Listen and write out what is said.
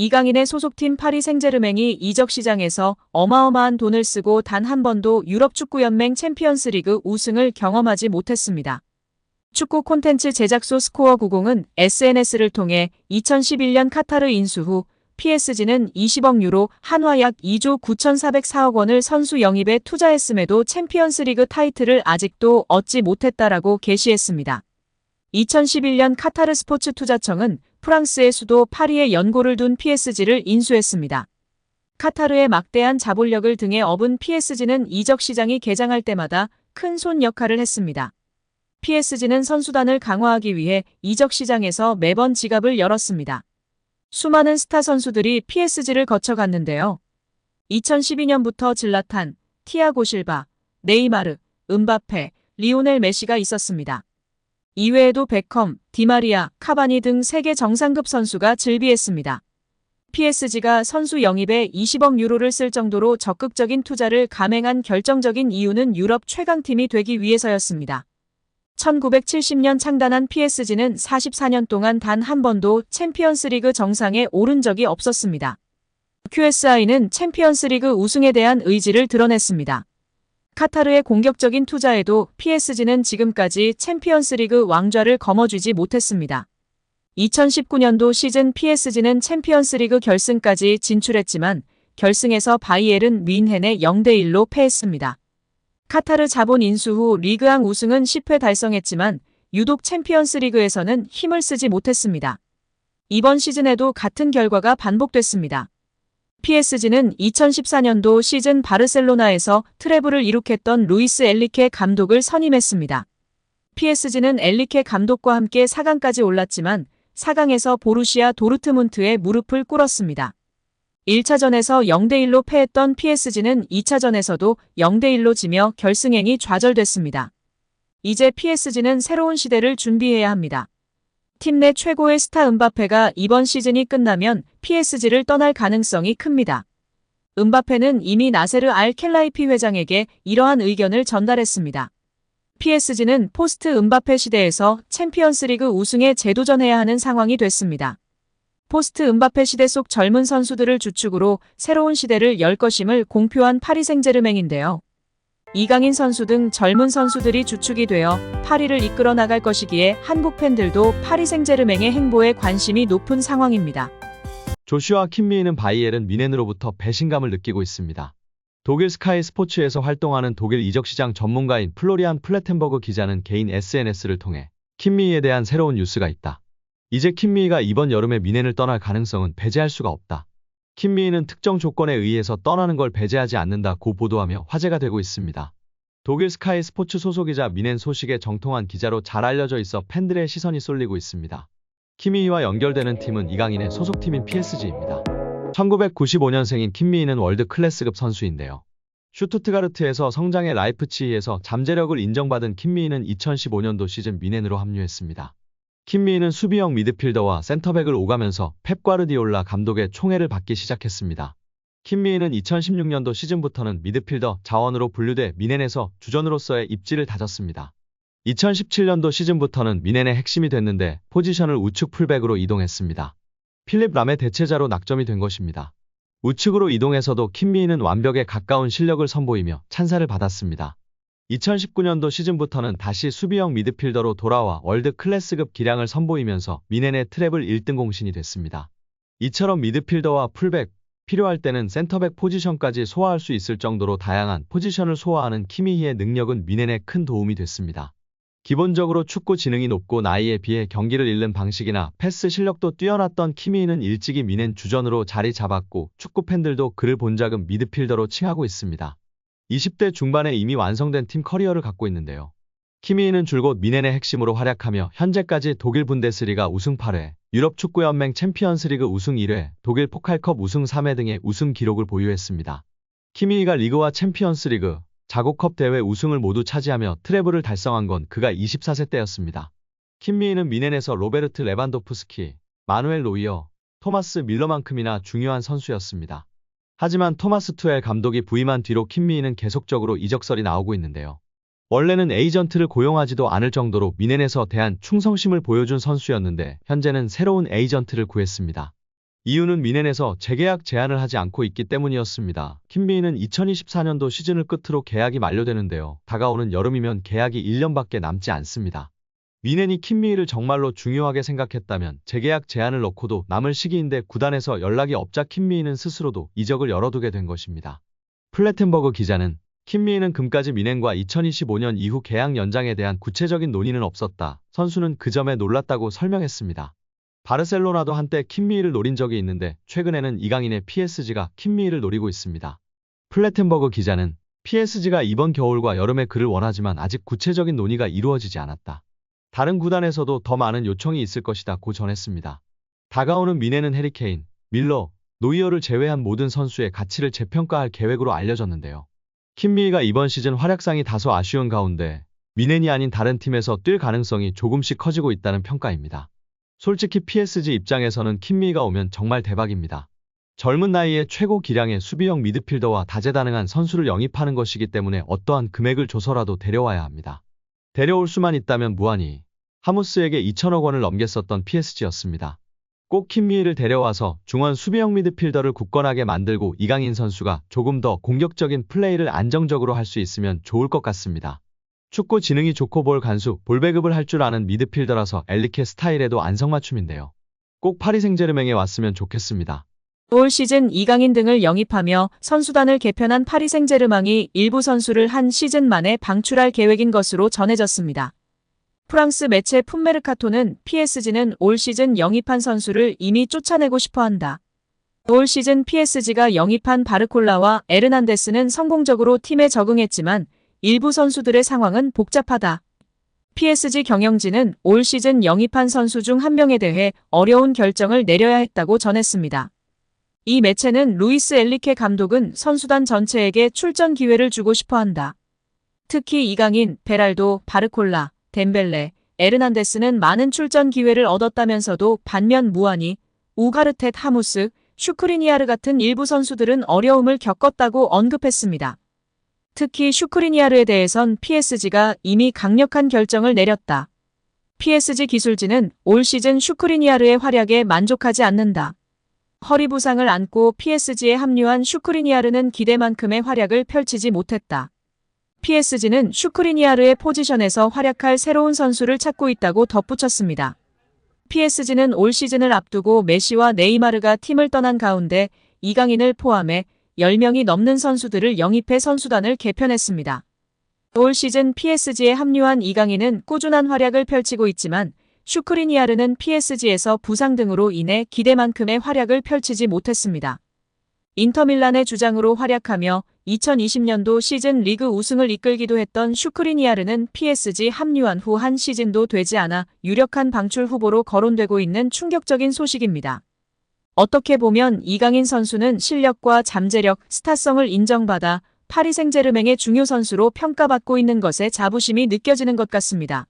이강인의 소속팀 파리 생제르맹이 이적 시장에서 어마어마한 돈을 쓰고 단 한 번도 유럽 축구연맹 챔피언스리그 우승을 경험하지 못했습니다. 축구 콘텐츠 제작소 스코어90은 SNS를 통해 2011년 카타르 인수 후 PSG는 20억 유로 한화 약 2조 9,404억 원을 선수 영입에 투자했음에도 챔피언스리그 타이틀을 아직도 얻지 못했다라고 게시했습니다. 2011년 카타르 스포츠 투자청은 프랑스의 수도 파리에 연고를 둔 PSG를 인수했습니다. 카타르의 막대한 자본력을 등에 업은 PSG는 이적 시장이 개장할 때마다 큰 손 역할을 했습니다. PSG는 선수단을 강화하기 위해 이적 시장에서 매번 지갑을 열었습니다. 수많은 스타 선수들이 PSG를 거쳐갔는데요. 2012년부터 질라탄, 티아고 실바, 네이마르, 음바페, 리오넬 메시가 있었습니다. 이외에도 베컴, 디마리아, 카바니 등 세계 정상급 선수가 즐비했습니다. PSG가 선수 영입에 20억 유로를 쓸 정도로 적극적인 투자를 감행한 결정적인 이유는 유럽 최강팀이 되기 위해서였습니다. 1970년 창단한 PSG는 44년 동안 단 한 번도 챔피언스리그 정상에 오른 적이 없었습니다. QSI는 챔피언스리그 우승에 대한 의지를 드러냈습니다. 카타르의 공격적인 투자에도 PSG는 지금까지 챔피언스리그 왕좌를 거머쥐지 못했습니다. 2019년도 시즌 PSG는 챔피언스리그 결승까지 진출했지만 결승에서 바이에른 뮌헨에 0대1로 패했습니다. 카타르 자본 인수 후 리그왕 우승은 10회 달성했지만 유독 챔피언스리그에서는 힘을 쓰지 못했습니다. 이번 시즌에도 같은 결과가 반복됐습니다. PSG는 2014년도 시즌 바르셀로나에서 트래블을 이룩했던 루이스 엔리케 감독을 선임했습니다. PSG는 엔리케 감독과 함께 4강까지 올랐지만 4강에서 보루시아 도르트문트에 무릎을 꿇었습니다. 1차전에서 0대1로 패했던 PSG는 2차전에서도 0대1로 지며 결승행이 좌절됐습니다. 이제 PSG는 새로운 시대를 준비해야 합니다. 팀 내 최고의 스타 음바페가 이번 시즌이 끝나면 PSG를 떠날 가능성이 큽니다. 음바페는 이미 나세르 알 켈라이피 회장에게 이러한 의견을 전달했습니다. PSG는 포스트 음바페 시대에서 챔피언스리그 우승에 재도전해야 하는 상황이 됐습니다. 포스트 음바페 시대 속 젊은 선수들을 주축으로 새로운 시대를 열 것임을 공표한 파리 생제르맹인데요. 이강인 선수 등 젊은 선수들이 주축이 되어 파리를 이끌어 나갈 것이기에 한국 팬들도 파리 생제르맹의 행보에 관심이 높은 상황입니다. 조슈아 킴미히는 바이에른 뮌헨으로부터 배신감을 느끼고 있습니다. 독일 스카이 스포츠에서 활동하는 독일 이적시장 전문가인 플로리안 플레텐버그 기자는 개인 SNS를 통해 킴미히에 대한 새로운 뉴스가 있다. 이제 킴미히가 이번 여름에 뮌헨을 떠날 가능성은 배제할 수가 없다. 킴미히는 특정 조건에 의해서 떠나는 걸 배제하지 않는다고 보도하며 화제가 되고 있습니다. 독일 스카이 스포츠 소속이자 뮌헨 소식에 정통한 기자로 잘 알려져 있어 팬들의 시선이 쏠리고 있습니다. 킴미히와 연결되는 팀은 이강인의 소속팀인 PSG입니다. 1995년생인 킴미히는 월드 클래스급 선수인데요. 슈투트가르트에서 성장해 라이프치히에서 잠재력을 인정받은 킴미히는 2015년도 시즌 뮌헨으로 합류했습니다. 킴미히는 수비형 미드필더와 센터백을 오가면서 펩 과르디올라 감독의 총애를 받기 시작했습니다. 킴미히는 2016년도 시즌부터는 미드필더 자원으로 분류돼 뮌헨에서 주전으로서의 입지를 다졌습니다. 2017년도 시즌부터는 뮌헨의 핵심이 됐는데 포지션을 우측 풀백으로 이동했습니다. 필립 람의 대체자로 낙점이 된 것입니다. 우측으로 이동해서도 킴미히는 완벽에 가까운 실력을 선보이며 찬사를 받았습니다. 2019년도 시즌부터는 다시 수비형 미드필더로 돌아와 월드 클래스급 기량을 선보이면서 뮌헨의 트래블 1등 공신이 됐습니다. 이처럼 미드필더와 풀백, 필요할 때는 센터백 포지션까지 소화할 수 있을 정도로 다양한 포지션을 소화하는 킴미히의 능력은 뮌헨에 큰 도움이 됐습니다. 기본적으로 축구 지능이 높고 나이에 비해 경기를 읽는 방식이나 패스 실력도 뛰어났던 킴미히는 일찍이 뮌헨 주전으로 자리 잡았고 축구 팬들도 그를 본작은 미드필더로 칭하고 있습니다. 20대 중반에 이미 완성된 팀 커리어를 갖고 있는데요. 킴미히는 줄곧 뮌헨의 핵심으로 활약하며 현재까지 독일 분데스리가 우승 8회, 유럽 축구연맹 챔피언스리그 우승 1회, 독일 포칼컵 우승 3회 등의 우승 기록을 보유했습니다. 킴미히가 리그와 챔피언스리그, 자국컵 대회 우승을 모두 차지하며 트래블을 달성한 건 그가 24세 때였습니다. 킴미히는 뮌헨에서 로베르트 레반도프스키, 마누엘 노이어, 토마스 밀러만큼이나 중요한 선수였습니다. 하지만 토마스 투엘 감독이 부임한 뒤로 킴미히는 계속적으로 이적설이 나오고 있는데요. 원래는 에이전트를 고용하지도 않을 정도로 뮌헨에서 대한 충성심을 보여준 선수였는데 현재는 새로운 에이전트를 구했습니다. 이유는 미넨에서 재계약 제한을 하지 않고 있기 때문이었습니다. 킴미인은 2024년도 시즌을 끝으로 계약이 만료되는데요. 다가오는 여름이면 계약이 1년밖에 남지 않습니다. 미넨이 킴미인을 정말로 중요하게 생각했다면 재계약 제한을 넣고도 남을 시기인데 구단에서 연락이 없자 킴미인은 스스로도 이적을 열어두게 된 것입니다. 플래텐버그 기자는 킴미인은 금까지 미넨과 2025년 이후 계약 연장에 대한 구체적인 논의는 없었다. 선수는 그 점에 놀랐다고 설명했습니다. 바르셀로나도 한때 킴미인을 노린 적이 있는데 최근에는 이강인의 PSG가 킴미인을 노리고 있습니다. 플래텐버그 기자는 PSG가 이번 겨울과 여름에 그를 원하지만 아직 구체적인 논의가 이루어지지 않았다. 다른 구단에서도 더 많은 요청이 있을 것이다 고 전했습니다. 다가오는 미넨은 해리케인, 밀러, 노이어를 제외한 모든 선수의 가치를 재평가할 계획으로 알려졌는데요. 킴미가 이번 시즌 활약상이 다소 아쉬운 가운데 미넨이 아닌 다른 팀에서 뛸 가능성이 조금씩 커지고 있다는 평가입니다. 솔직히 PSG 입장에서는 킴미가 오면 정말 대박입니다. 젊은 나이에 최고 기량의 수비형 미드필더와 다재다능한 선수를 영입하는 것이기 때문에 어떠한 금액을 줘서라도 데려와야 합니다. 데려올 수만 있다면 무한히 하무스에게 2천억 원을 넘겼었던 PSG였습니다. 꼭 킴미를 데려와서 중원 수비형 미드필더를 굳건하게 만들고 이강인 선수가 조금 더 공격적인 플레이를 안정적으로 할 수 있으면 좋을 것 같습니다. 축구 지능이 좋고 볼 간수, 볼 배급을 할 줄 아는 미드필더라서 엘리케 스타일에도 안성맞춤인데요. 꼭 파리 생제르맹에 왔으면 좋겠습니다. 올 시즌 이강인 등을 영입하며 선수단을 개편한 파리 생제르맹이 일부 선수를 한 시즌 만에 방출할 계획인 것으로 전해졌습니다. 프랑스 매체 풋메르카토는 PSG는 올 시즌 영입한 선수를 이미 쫓아내고 싶어한다. 올 시즌 PSG가 영입한 바르콜라와 에르난데스는 성공적으로 팀에 적응했지만 일부 선수들의 상황은 복잡하다. PSG 경영진은 올 시즌 영입한 선수 중 한 명에 대해 어려운 결정을 내려야 했다고 전했습니다. 이 매체는 루이스 엘리케 감독은 선수단 전체에게 출전 기회를 주고 싶어한다. 특히 이강인, 베랄도, 바르콜라, 덴벨레, 에르난데스는 많은 출전 기회를 얻었다면서도 반면 무아니, 우가르텟 하무스, 슈크리니아르 같은 일부 선수들은 어려움을 겪었다고 언급했습니다. 특히 슈크리니아르에 대해선 PSG가 이미 강력한 결정을 내렸다. PSG 기술진은 올 시즌 슈크리니아르의 활약에 만족하지 않는다. 허리 부상을 안고 PSG에 합류한 슈크리니아르는 기대만큼의 활약을 펼치지 못했다. PSG는 슈크리니아르의 포지션에서 활약할 새로운 선수를 찾고 있다고 덧붙였습니다. PSG는 올 시즌을 앞두고 메시와 네이마르가 팀을 떠난 가운데 이강인을 포함해 10명이 넘는 선수들을 영입해 선수단을 개편했습니다. 올 시즌 PSG에 합류한 이강인은 꾸준한 활약을 펼치고 있지만 슈크리니아르는 PSG에서 부상 등으로 인해 기대만큼의 활약을 펼치지 못했습니다. 인터밀란의 주장으로 활약하며 2020년도 시즌 리그 우승을 이끌기도 했던 슈크리니아르는 PSG 합류한 후 한 시즌도 되지 않아 유력한 방출 후보로 거론되고 있는 충격적인 소식입니다. 어떻게 보면 이강인 선수는 실력과 잠재력, 스타성을 인정받아 파리 생제르맹의 중요 선수로 평가받고 있는 것에 자부심이 느껴지는 것 같습니다.